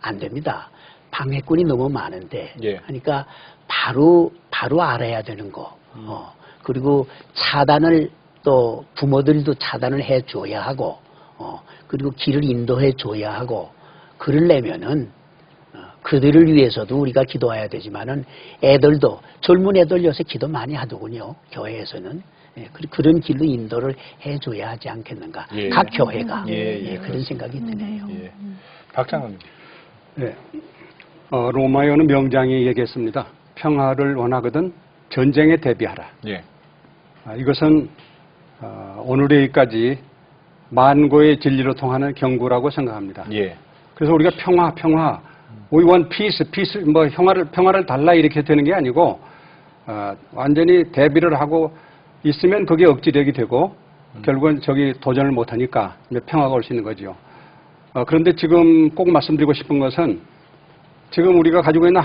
안 됩니다. 방해꾼이 너무 많은데 그러니까 바로 알아야 되는 거. 그리고 차단을 또 부모들도 차단을 해줘야 하고 그리고 길을 인도해 줘야 하고 그러려면은 그들을 위해서도 우리가 기도해야 되지만은 애들도 젊은 애들 요새 기도 많이 하더군요. 교회에서는. 그런 길로 인도를 해줘야 하지 않겠는가. 각 교회가. 그런 생각이 드네요. 박 장로님. 로마에는 명장이 얘기했습니다. 평화를 원하거든 전쟁에 대비하라. 이것은 오늘의 일까지 만고의 진리로 통하는 경고라고 생각합니다. 그래서 우리가 평화, we want peace, 뭐 평화를 달라 이렇게 되는 게 아니고 완전히 대비를 하고 있으면 그게 억지력이 되고 결국은 저기 도전을 못하니까 평화가 올 수 있는 거죠. 그런데 지금 꼭 말씀드리고 싶은 것은 지금 우리가 가지고 있는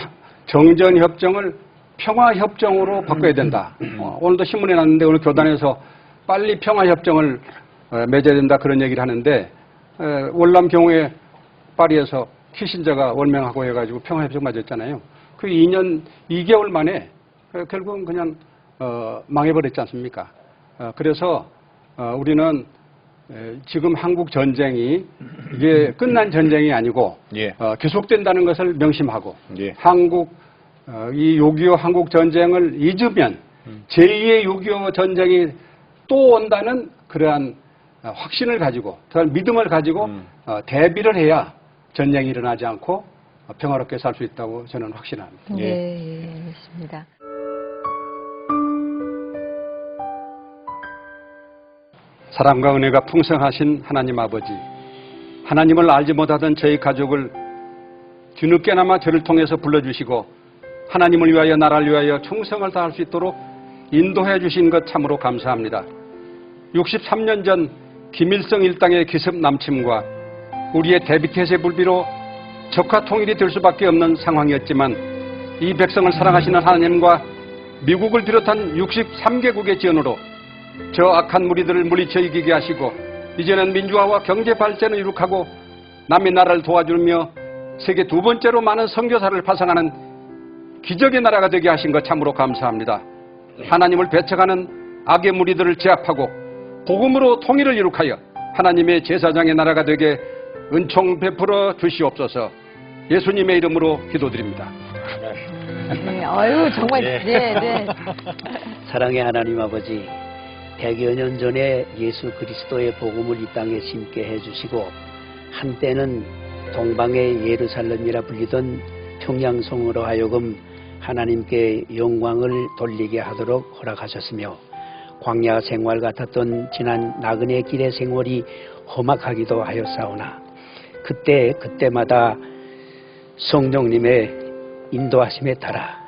정전협정을 평화협정으로 바꿔야 된다. 오늘도 신문에 났는데 오늘 교단에서 빨리 평화협정을 맺어야 된다 그런 얘기를 하는데 월남 경우에 파리에서 키신저가 원명하고 해가지고 평화협정 맺었잖아요. 그 2개월 만에 결국은 그냥 망해버렸지 않습니까? 그래서 우리는 지금 한국 전쟁이 이게 끝난 전쟁이 아니고 계속된다는 것을 명심하고 한국 이 6.25 한국 전쟁을 잊으면 제2의 6.25 전쟁이 또 온다는 그러한 확신을 가지고 그런 믿음을 가지고 대비를 해야 전쟁이 일어나지 않고 평화롭게 살 수 있다고 저는 확신합니다. 그렇습니다. 사랑과 은혜가 풍성하신 하나님 아버지, 하나님을 알지 못하던 저희 가족을 뒤늦게나마 저를 통해서 불러주시고 하나님을 위하여 나라를 위하여 충성을 다할 수 있도록 인도해 주신 것 참으로 감사합니다. 63년 전 김일성 일당의 기습 남침과 우리의 대비태세 불비로 적화 통일이 될 수밖에 없는 상황이었지만 이 백성을 사랑하시는 하나님과 미국을 비롯한 63개국의 지원으로 저 악한 무리들을 물리쳐 이기게 하시고 이제는 민주화와 경제 발전을 이룩하고 남의 나라를 도와주며 세계 두 번째로 많은 선교사를 파송하는 기적의 나라가 되게 하신 것 참으로 감사합니다. 하나님을 배척하는 악의 무리들을 제압하고 복음으로 통일을 이룩하여 하나님의 제사장의 나라가 되게 은총 베풀어 주시옵소서. 예수님의 이름으로 기도드립니다. 정말 사랑의 하나님 아버지, 100여 년 전에 예수 그리스도의 복음을 이 땅에 심게 해주시고 한때는 동방의 예루살렘이라 불리던 평양성으로 하여금 하나님께 영광을 돌리게 하도록 허락하셨으며 광야 생활 같았던 지난 나그네 길의 생활이 험악하기도 하였사오나 그때마다 성령님의 인도하심에 따라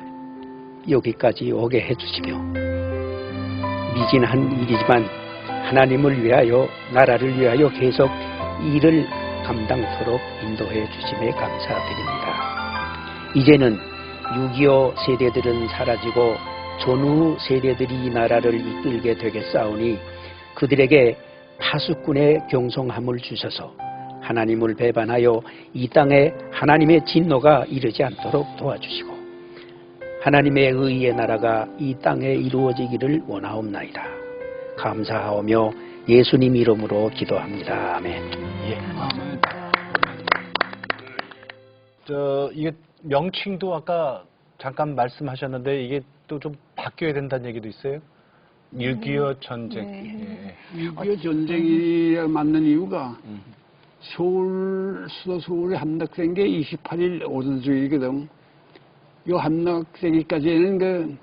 여기까지 오게 해주시며 미진한 일이지만 하나님을 위하여 나라를 위하여 계속 일을 감당토록 인도해 주심에 감사드립니다. 이제는 6.25 세대들은 사라지고 전후 세대들이 이 나라를 이끌게 되겠사오니 그들에게 파수꾼의 경성함을 주셔서 하나님을 배반하여 이 땅에 하나님의 진노가 이르지 않도록 도와주시고 하나님의 의의 나라가 이 땅에 이루어지기를 원하옵나이다. 감사하오며 예수님 이름으로 기도합니다. 아멘. 예. 이게 명칭도 아까 잠깐 말씀하셨는데 이게 또 좀 바뀌어야 된다는 얘기도 있어요. 6.25 전쟁. 네. 예. 6.25 전쟁이 맞는 이유가 수도 서울에 함락된 게 28일 오전중이거든. 요 함락되기까지는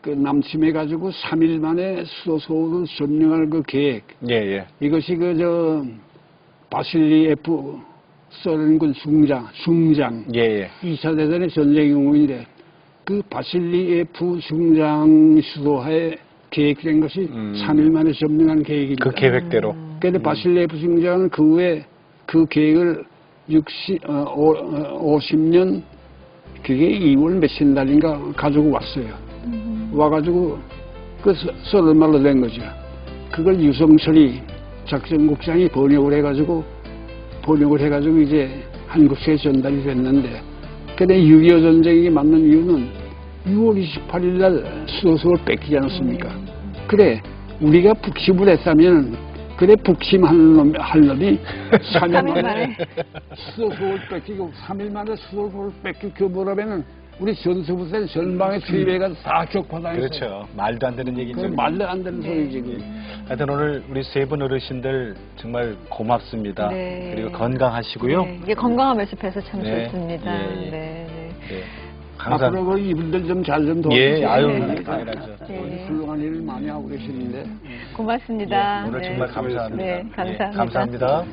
그 남침해가지고 3일 만에 수도 서울을 점령할 그 계획. 예, 예. 이것이 바실리 F 소련군 숭장. 예, 예. 2차 대전의 전쟁 용어인데 그 바실리 F 숭장 수도하에 계획된 것이 3일 만에 점령한 계획입니다. 그 계획대로. 그런데 바실리 F 숭장은 그 후에 그 계획을 50년 그게 2월 몇십 날인가 가지고 왔어요. 와가지고 써는 말로 된 거죠. 그걸 유성철이 작전국장이 번역을 해가지고 이제 한국에 전달이 됐는데, 근데 6.25 전쟁이 맞는 이유는 6월 28일 날 수도서울 뺏기지 않았습니까? 그래, 우리가 북침을 했다면, 그래, 북침할 놈이 3일 만에 수도서울 뺏기고, 3일 만에 수도서울 뺏기고, 그 뭐라면은, 우리 전투부대 전방에 투입해가지고 다 격파당했어요. 그렇죠. 말도 안 되는 얘기죠. 말도 안 되는 소리지. 그게. 하여튼 오늘 우리 세 분 어르신들 정말 고맙습니다. 네. 그리고 건강하시고요. 네, 이게 건강한 모습에서 참 네. 좋습니다. 예, 예. 네. 네. 항상 앞으로 그 이분들 좀 잘 좀 도와주세요. 예, 아유, 네. 당연하죠. 네. 훌륭한 일을 많이 하고 계시는데. 고맙습니다. 오늘 네. 정말 감사합니다. 네, 감사합니다. 예, 감사합니다.